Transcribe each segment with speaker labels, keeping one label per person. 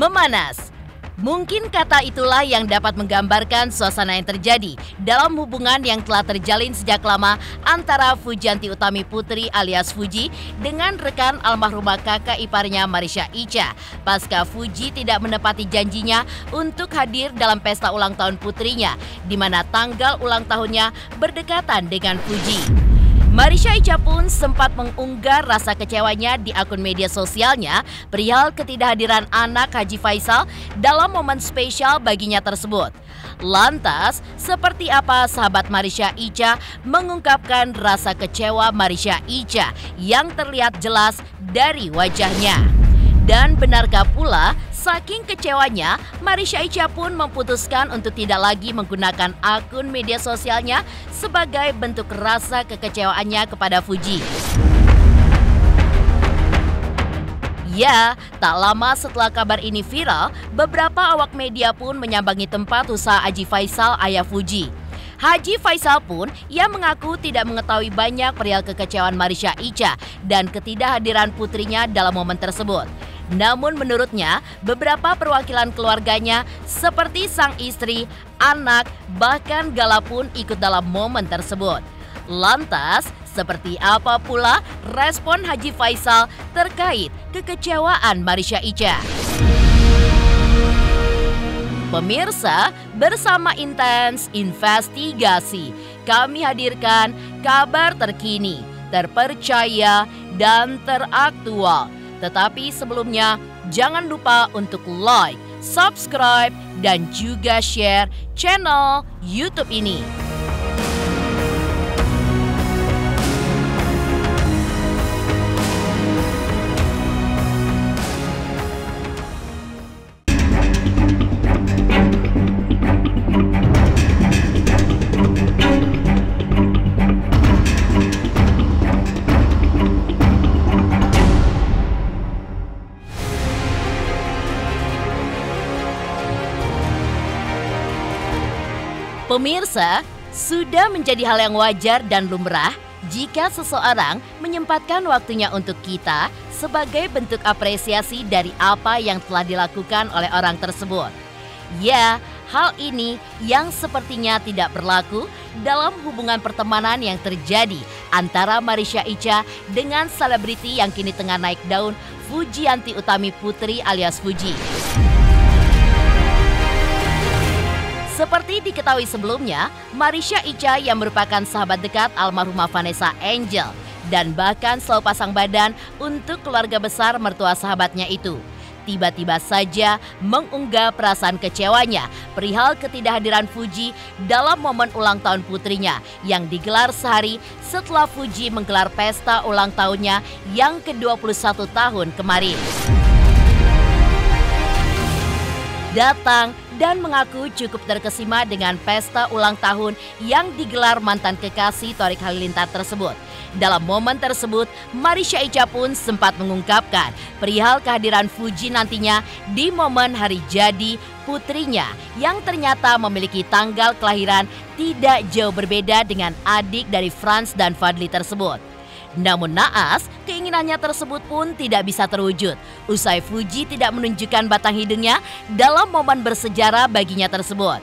Speaker 1: Memanas. Mungkin kata itulah yang dapat menggambarkan suasana yang terjadi dalam hubungan yang telah terjalin sejak lama antara Fujianti Utami Putri alias Fuji dengan rekan almarhumah kakak iparnya Marisha Icha. Pasca Fuji tidak menepati janjinya untuk hadir dalam pesta ulang tahun putrinya, di mana tanggal ulang tahunnya berdekatan dengan Fuji. Marisha Icha pun sempat mengunggah rasa kecewanya di akun media sosialnya perihal ketidakhadiran anak Haji Faisal dalam momen spesial baginya tersebut. Lantas, seperti apa sahabat Marisha Icha mengungkapkan rasa kecewa Marisha Icha yang terlihat jelas dari wajahnya? Dan benarkah pula, saking kecewanya, Marisha Icha pun memutuskan untuk tidak lagi menggunakan akun media sosialnya sebagai bentuk rasa kekecewaannya kepada Fuji. Ya, tak lama setelah kabar ini viral, beberapa awak media pun menyambangi tempat usaha Haji Faisal ayah Fuji. Haji Faisal pun ia mengaku tidak mengetahui banyak perihal kekecewaan Marisha Icha dan ketidakhadiran putrinya dalam momen tersebut. Namun menurutnya, beberapa perwakilan keluarganya seperti sang istri, anak, bahkan Gala pun ikut dalam momen tersebut. Lantas, seperti apa pula respon Haji Faisal terkait kekecewaan Marisha Icha? Pemirsa, bersama Intens Investigasi, kami hadirkan kabar terkini, terpercaya, dan teraktual. Tetapi sebelumnya, jangan lupa untuk like, subscribe, dan juga share channel YouTube ini. Pemirsa, sudah menjadi hal yang wajar dan lumrah jika seseorang menyempatkan waktunya untuk kita sebagai bentuk apresiasi dari apa yang telah dilakukan oleh orang tersebut. Ya, hal ini yang sepertinya tidak berlaku dalam hubungan pertemanan yang terjadi antara Marisha Icha dengan selebriti yang kini tengah naik daun, Fujianti Utami Putri alias Fuji. Seperti diketahui sebelumnya, Marisha Icha yang merupakan sahabat dekat almarhumah Vanessa Angel dan bahkan selalu pasang badan untuk keluarga besar mertua sahabatnya itu, tiba-tiba saja mengunggah perasaan kecewanya perihal ketidakhadiran Fuji dalam momen ulang tahun putrinya yang digelar sehari setelah Fuji menggelar pesta ulang tahunnya yang ke-21 tahun kemarin. Datang dan mengaku cukup terkesima dengan pesta ulang tahun yang digelar mantan kekasih Thorik Halilintar tersebut. Dalam momen tersebut, Marisha Icha pun sempat mengungkapkan perihal kehadiran Fuji nantinya di momen hari jadi putrinya yang ternyata memiliki tanggal kelahiran tidak jauh berbeda dengan adik dari Franz dan Fadli tersebut. Namun naas, keinginannya tersebut pun tidak bisa terwujud. Usai Fuji tidak menunjukkan batang hidungnya dalam momen bersejarah baginya tersebut.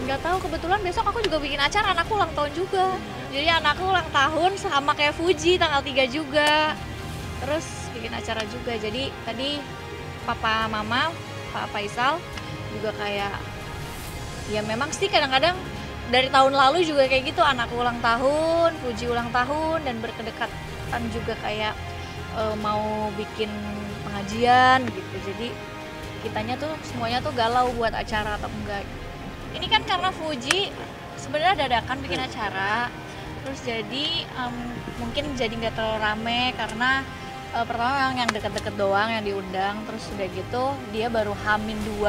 Speaker 2: Nggak tahu, kebetulan besok aku juga bikin acara, anakku ulang tahun juga. Jadi anakku ulang tahun sama kayak Fuji tanggal 3 juga. Terus bikin acara juga. Jadi tadi papa mama, Pak Faisal juga kayak, ya memang sih kadang-kadang dari tahun lalu juga kayak gitu, anakku ulang tahun, Fuji ulang tahun, dan berkedekatan juga kayak mau bikin pengajian gitu. Jadi kitanya tuh semuanya tuh galau buat acara atau enggak. Ini kan karena Fuji sebenarnya dadakan bikin acara, terus jadi mungkin jadi nggak terlalu rame karena pertama yang deket-deket doang yang diundang, terus udah gitu dia baru H-2,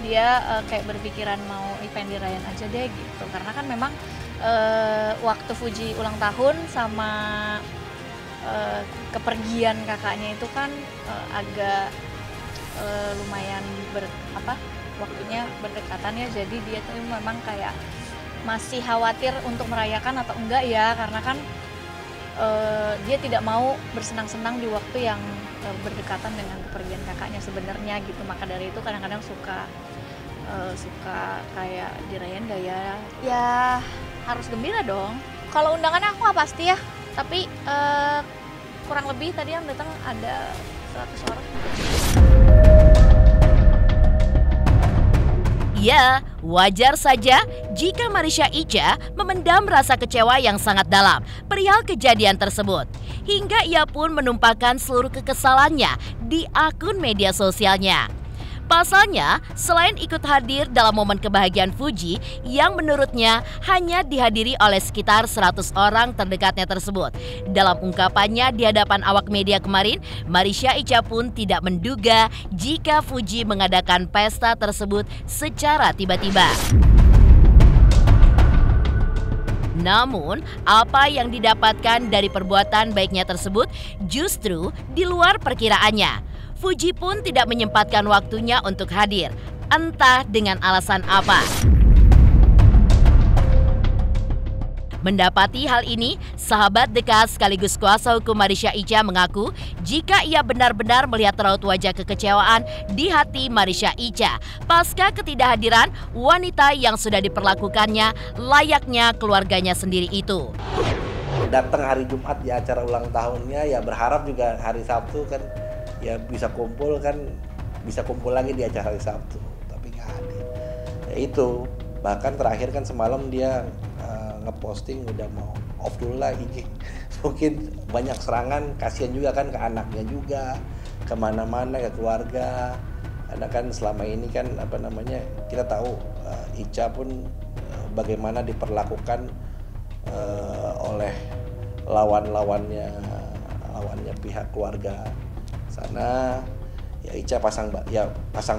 Speaker 2: dia kayak berpikiran mau pengen dirayain aja deh gitu, karena kan memang waktu Fuji ulang tahun sama kepergian kakaknya itu kan agak lumayan waktunya berdekatan ya, jadi dia tuh memang kayak masih khawatir untuk merayakan atau enggak ya, karena kan dia tidak mau bersenang-senang di waktu yang berdekatan dengan kepergian kakaknya sebenarnya gitu. Maka dari itu kadang-kadang suka kayak dirayain gak ya? Ya harus gembira dong. Kalau undangannya aku nggak pasti ya, tapi kurang lebih tadi yang datang ada 100 orang.
Speaker 1: Ya, wajar saja jika Marisha Icha memendam rasa kecewa yang sangat dalam perihal kejadian tersebut. Hingga ia pun menumpahkan seluruh kekesalannya di akun media sosialnya. Pasalnya, selain ikut hadir dalam momen kebahagiaan Fuji yang menurutnya hanya dihadiri oleh sekitar 100 orang terdekatnya tersebut. Dalam ungkapannya di hadapan awak media kemarin, Marisha Icha pun tidak menduga jika Fuji mengadakan pesta tersebut secara tiba-tiba. Namun, apa yang didapatkan dari perbuatan baiknya tersebut justru di luar perkiraannya. Fuji pun tidak menyempatkan waktunya untuk hadir, entah dengan alasan apa. Mendapati hal ini, sahabat dekat sekaligus kuasa hukum Marisha Icha mengaku jika ia benar-benar melihat raut wajah kekecewaan di hati Marisha Icha pasca ketidakhadiran wanita yang sudah diperlakukannya layaknya keluarganya sendiri itu.
Speaker 3: Datang hari Jumat di acara ulang tahunnya, ya berharap juga hari Sabtu kan ya bisa kumpul lagi di acara hari Sabtu, tapi nggak hadir. Ya itu, bahkan terakhir kan semalam dia ngeposting udah mau off dulu lah IG. Mungkin banyak serangan, kasihan juga kan ke anaknya juga, kemana-mana ke keluarga. Karena kan selama ini kan kita tahu Icha pun bagaimana diperlakukan oleh lawannya pihak keluarga sana. Ya Icha pasang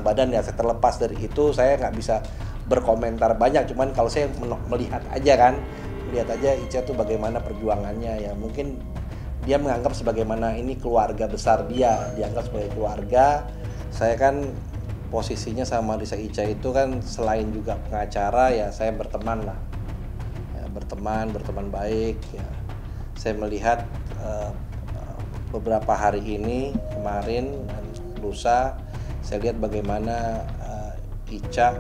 Speaker 3: badan ya. Terlepas dari itu saya nggak bisa berkomentar banyak, cuman kalau saya melihat aja Icha tuh bagaimana perjuangannya. Ya mungkin dia menganggap sebagaimana ini keluarga besar dia, dianggap sebagai keluarga. Saya kan posisinya sama Marisha Icha itu kan selain juga pengacara, ya saya berteman lah ya, berteman baik ya. Saya melihat beberapa hari ini, kemarin dan lusa, saya lihat bagaimana Icha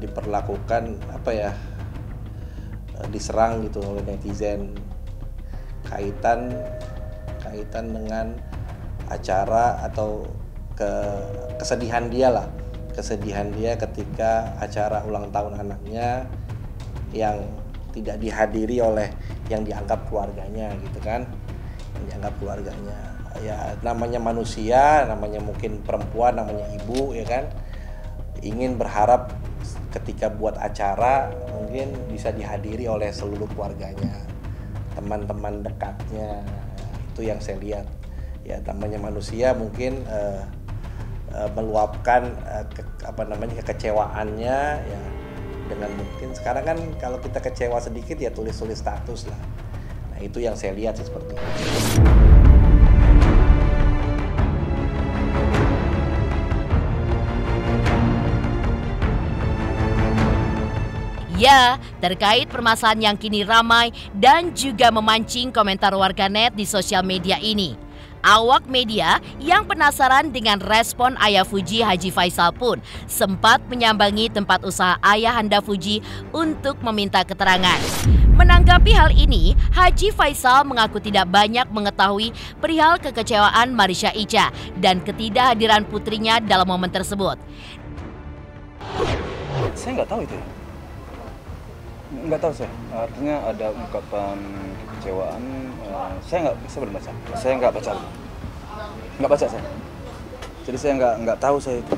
Speaker 3: diperlakukan diserang gitu oleh netizen kaitan dengan acara atau kesedihan dia ketika acara ulang tahun anaknya yang tidak dihadiri oleh yang dianggap keluarganya gitu kan. Dianggap keluarganya, ya namanya manusia, namanya mungkin perempuan, namanya ibu ya kan, ingin berharap ketika buat acara mungkin bisa dihadiri oleh seluruh keluarganya, teman-teman dekatnya. Itu yang saya lihat, ya namanya manusia mungkin meluapkan kekecewaannya ya, dengan mungkin sekarang kan kalau kita kecewa sedikit ya tulis status lah. Itu yang saya lihat seperti itu.
Speaker 1: Ya, terkait permasalahan yang kini ramai dan juga memancing komentar warganet di sosial media ini. Awak media yang penasaran dengan respon ayah Fuji Haji Faisal pun sempat menyambangi tempat usaha ayahanda Fuji untuk meminta keterangan. Menanggapi hal ini, Haji Faisal mengaku tidak banyak mengetahui perihal kekecewaan Marisha Icha dan ketidakhadiran putrinya dalam momen tersebut.
Speaker 4: Saya nggak tahu itu. Nggak tahu saya. Artinya ada ungkapan kekecewaan. Saya belum baca. Saya nggak baca saya. Jadi saya nggak tahu saya itu.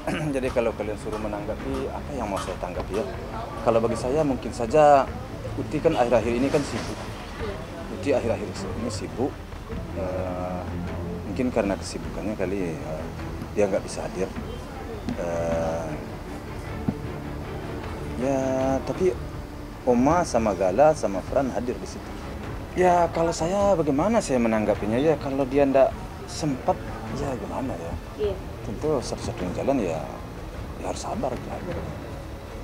Speaker 4: Jadi kalau kalian suruh menanggapi, apa yang mau saya tanggapi ya? Kalau bagi saya mungkin saja Uti kan akhir-akhir ini kan sibuk. Uti akhir-akhir ini sibuk. Mungkin karena kesibukannya kali dia nggak bisa hadir. Ya tapi Oma sama Gala sama Fran hadir di situ. Ya kalau saya bagaimana saya menanggapinya ya, kalau dia ndak sempat ya gimana ya. Iya. Tentu satu-satunya jalan ya harus sabar ya.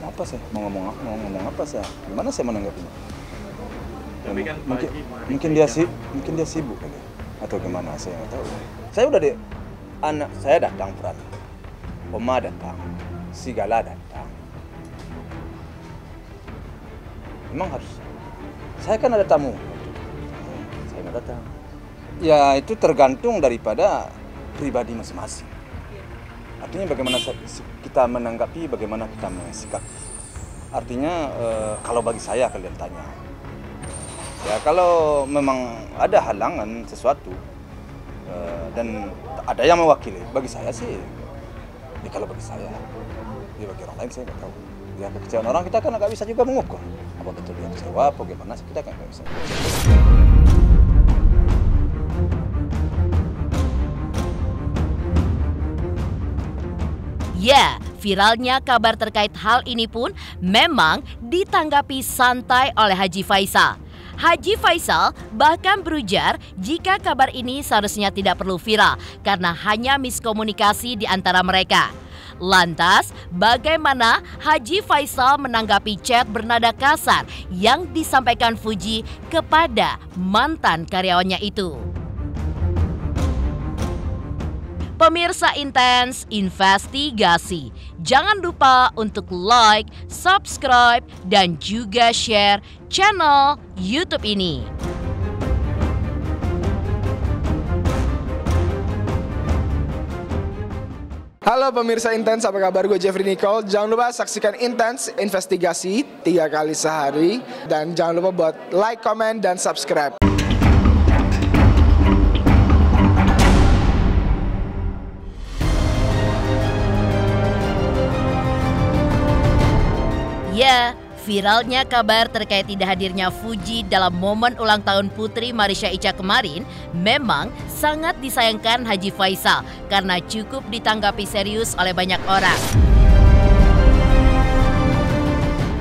Speaker 4: Apa saya mau ngomong apa saya? Gimana saya menanggapinya? Ya, mungkin dia sibuk kali. atau gimana, saya nggak tahu. Saya udah anak saya datang berani, Oma datang, Sigala datang. Memang harus. Saya kan ada tamu. Saya nggak datang. Ya itu tergantung daripada pribadi masing-masing. Artinya bagaimana kita menanggapi, bagaimana kita mensikapi. Artinya kalau bagi saya kalian tanya, ya kalau memang ada halangan sesuatu dan ada yang mewakili, bagi saya sih, ya kalau bagi saya, ya bagi orang lain saya nggak tahu. Ya kekecewaan orang kita kan nggak bisa juga mengukur. Apa betul dia kecewa, apa gimana, kita kan nggak bisa.
Speaker 1: Ya, viralnya kabar terkait hal ini pun memang ditanggapi santai oleh Haji Faisal. Haji Faisal bahkan berujar jika kabar ini seharusnya tidak perlu viral karena hanya miskomunikasi di antara mereka. Lantas, bagaimana Haji Faisal menanggapi chat bernada kasar yang disampaikan Fuji kepada mantan karyawannya itu? Pemirsa Intens Investigasi, jangan lupa untuk like, subscribe, dan juga share channel YouTube ini.
Speaker 5: Halo pemirsa Intens, apa kabar? Gue Jeffrey Nicole. Jangan lupa saksikan Intens Investigasi 3 kali sehari. Dan jangan lupa buat like, comment, dan subscribe.
Speaker 1: Ya, viralnya kabar terkait tidak hadirnya Fuji dalam momen ulang tahun Putri Marisha Icha kemarin memang sangat disayangkan Haji Faisal karena cukup ditanggapi serius oleh banyak orang.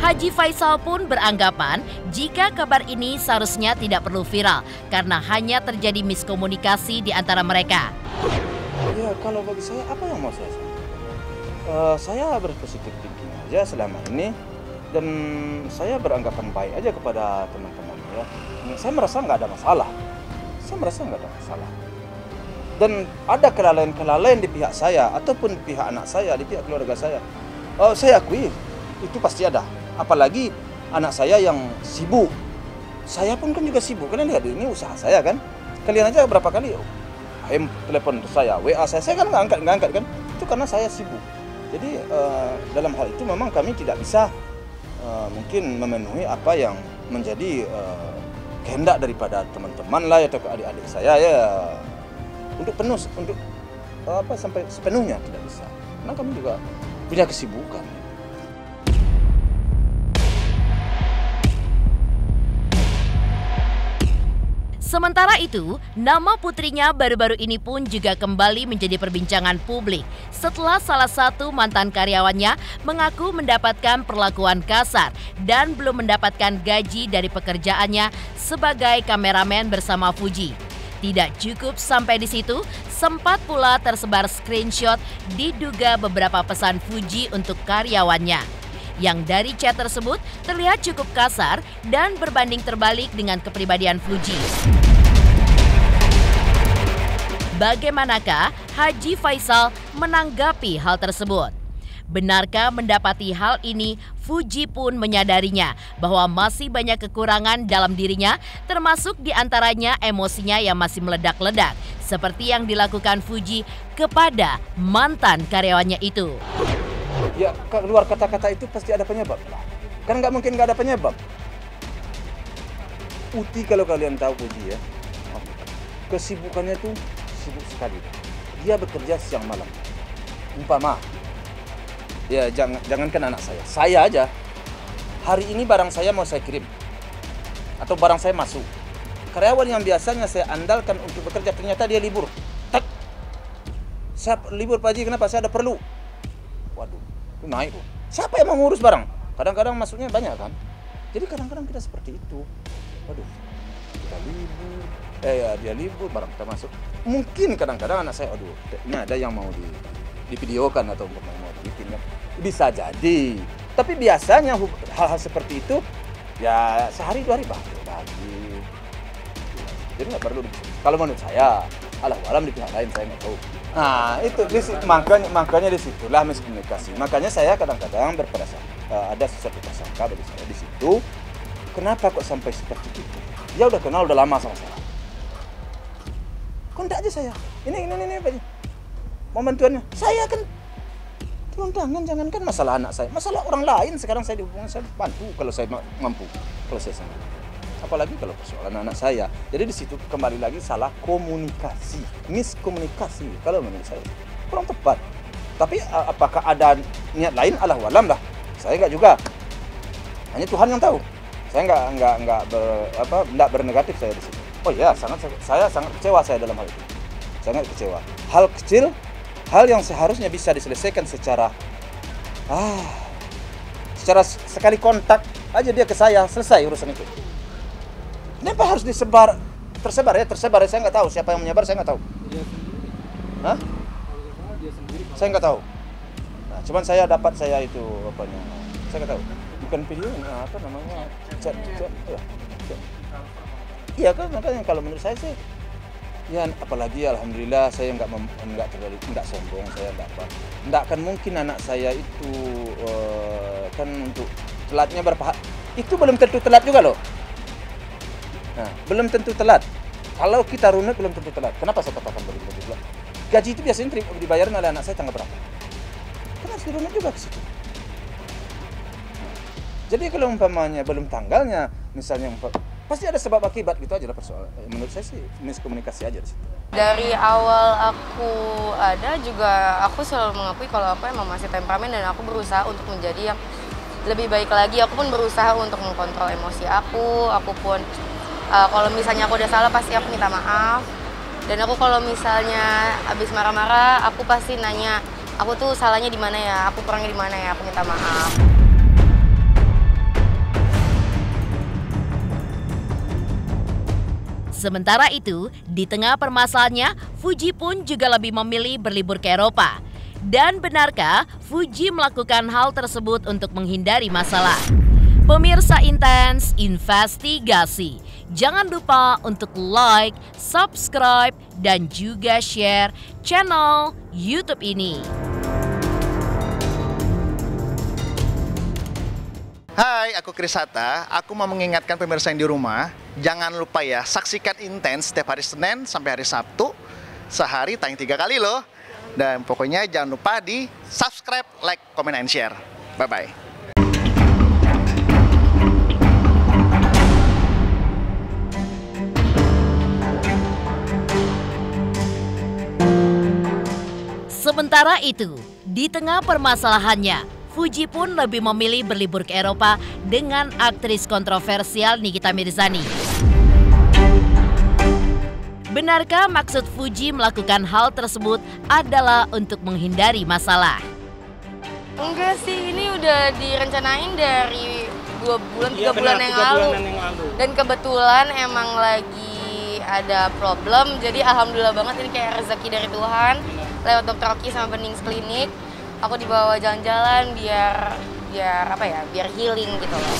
Speaker 1: Haji Faisal pun beranggapan jika kabar ini seharusnya tidak perlu viral karena hanya terjadi miskomunikasi di antara mereka.
Speaker 4: Ya kalau bagi saya apa yang mau saya sampaikan? Saya berpositif thinking aja selama ini. Dan saya beranggapan baik aja kepada teman-teman ya. Saya merasa nggak ada masalah. Dan ada kelalaian-kelalaian di pihak saya ataupun di pihak anak saya, di pihak keluarga saya. Saya akui itu pasti ada. Apalagi anak saya yang sibuk. Saya pun kan juga sibuk. Kalian lihat ini usaha saya kan. Kalian aja berapa kali telepon saya, WA saya kan nggak angkat kan. Itu karena saya sibuk. Jadi dalam hal itu memang kami tidak bisa mungkin memenuhi apa yang menjadi kehendak daripada teman-teman lah atau adik-adik saya ya untuk sampai sepenuhnya tidak bisa karena kami juga punya kesibukan.
Speaker 1: Sementara itu, nama putrinya baru-baru ini pun juga kembali menjadi perbincangan publik setelah salah satu mantan karyawannya mengaku mendapatkan perlakuan kasar dan belum mendapatkan gaji dari pekerjaannya sebagai kameramen bersama Fuji. Tidak cukup sampai di situ, sempat pula tersebar screenshot diduga beberapa pesan Fuji untuk karyawannya. Yang dari chat tersebut terlihat cukup kasar dan berbanding terbalik dengan kepribadian Fuji. Bagaimanakah Haji Faisal menanggapi hal tersebut? Benarkah mendapati hal ini, Fuji pun menyadarinya bahwa masih banyak kekurangan dalam dirinya, termasuk diantaranya emosinya yang masih meledak-ledak, seperti yang dilakukan Fuji kepada mantan karyawannya itu.
Speaker 4: Ya, keluar kata-kata itu pasti ada penyebab. Kan nggak mungkin nggak ada penyebab. Uti kalau kalian tahu Fuji ya, kesibukannya tuh sibuk sekali. Dia bekerja siang malam. Umpama, ya jangankan anak saya aja. Hari ini barang saya mau saya kirim, atau barang saya masuk. Karyawan yang biasanya saya andalkan untuk bekerja ternyata dia libur. Tak, saya libur Pak Haji, kenapa? Saya ada perlu. Waduh, itu naik tuh. Siapa yang mau ngurus barang? Kadang-kadang masuknya banyak kan. Jadi kadang-kadang kita seperti itu. Waduh, kita libur. Dia libur, barang kita masuk. Mungkin kadang-kadang anak saya, aduh, ini ada yang mau divideokan atau mau bikin. Bisa jadi. Tapi biasanya hal-hal seperti itu, ya sehari 2 hari baru lagi. jadi nggak perlu. Kalau menurut saya, alam di pihak lain saya nggak tahu. Nah itu makanya disitulah miskomunikasi. Makanya saya kadang-kadang ada sesuatu prasangka bagi saya di situ. Kenapa kok sampai seperti itu? Dia udah kenal udah lama sama saya. Kontak aja saya. Ini mau bantuannya. Saya kan turun tangan, jangankan masalah anak saya, masalah orang lain sekarang saya dihubungi, saya bantu kalau saya mampu, kalau saya sanggup. Apalagi kalau persoalan anak saya. Jadi di situ kembali lagi salah komunikasi, miskomunikasi. Kalau menurut saya kurang tepat. Tapi apakah ada niat lain? Allahu alam lah. Saya enggak juga. Hanya Tuhan yang tahu. Saya enggak bernegatif saya di situ. Oh iya, saya sangat kecewa saya dalam hal itu. Sangat kecewa. Hal kecil, hal yang seharusnya bisa diselesaikan secara sekali kontak aja dia ke saya, selesai urusan itu. Kenapa harus tersebar ya, saya nggak tahu siapa yang menyebar, saya nggak tahu. Hah? Saya nggak tahu. Nah, cuman saya itu saya nggak tahu. Bukan video, apa namanya, chat. Iya kan, makanya kalau menurut saya sih, ya apalagi alhamdulillah saya nggak sombong, saya nggak akan mungkin anak saya itu kan untuk telatnya berapa, itu belum tentu telat juga loh. Nah, belum tentu telat. Kalau kita runut belum tentu telat. Kenapa saya katakan belum tentu telat? Gaji itu biasanya dibayar oleh anak saya tanggal berapa? Kan harus dirunut juga ke situ. Jadi kalau umpamanya belum tanggalnya, misalnya pasti ada sebab akibat gitu aja lah persoalan. Menurut saya sih miskomunikasi aja di situ.
Speaker 6: Dari awal aku ada juga aku selalu mengakui kalau aku emang masih temperamen dan aku berusaha untuk menjadi yang lebih baik lagi. Aku pun berusaha untuk mengkontrol emosi aku pun kalau misalnya aku udah salah pasti aku minta maaf. Dan aku kalau misalnya habis marah-marah aku pasti nanya, aku tuh salahnya di mana ya, aku kurangnya di mana ya, aku minta maaf.
Speaker 1: Sementara itu, di tengah permasalahannya, Fuji pun juga lebih memilih berlibur ke Eropa. Dan benarkah Fuji melakukan hal tersebut untuk menghindari masalah? Pemirsa Intens Investigasi, jangan lupa untuk like, subscribe, dan juga share channel YouTube ini.
Speaker 7: Hai, aku Krisata. Aku mau mengingatkan pemirsa yang di rumah, jangan lupa ya, saksikan Intens setiap hari Senin sampai hari Sabtu. Sehari tayang 3 kali loh. Dan pokoknya jangan lupa di subscribe, like, comment, and share. Bye-bye.
Speaker 1: Sementara itu, di tengah permasalahannya, Fuji pun lebih memilih berlibur ke Eropa dengan aktris kontroversial Nikita Mirzani. Benarkah maksud Fuji melakukan hal tersebut adalah untuk menghindari masalah?
Speaker 6: Enggak sih, ini udah direncanain dari 2 bulan, 3 bulan yang lalu. Dan kebetulan emang lagi ada problem, jadi alhamdulillah banget ini kayak rezeki dari Tuhan. Lewat Dr. Oki sama Benings Klinik, aku dibawa jalan-jalan biar healing gitu loh.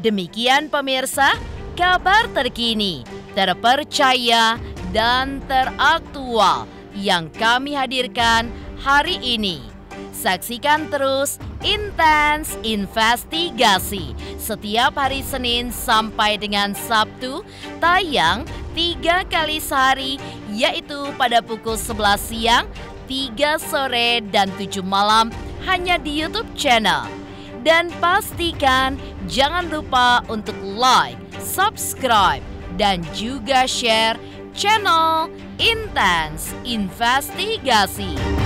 Speaker 1: Demikian pemirsa, kabar terkini, terpercaya, dan teraktual yang kami hadirkan hari ini. Saksikan terus Intens Investigasi setiap hari Senin sampai dengan Sabtu, tayang 3 kali sehari, yaitu pada pukul 11 siang, 3 sore, dan 7 malam hanya di YouTube channel. Dan pastikan jangan lupa untuk like, subscribe, dan juga share channel Intens Investigasi.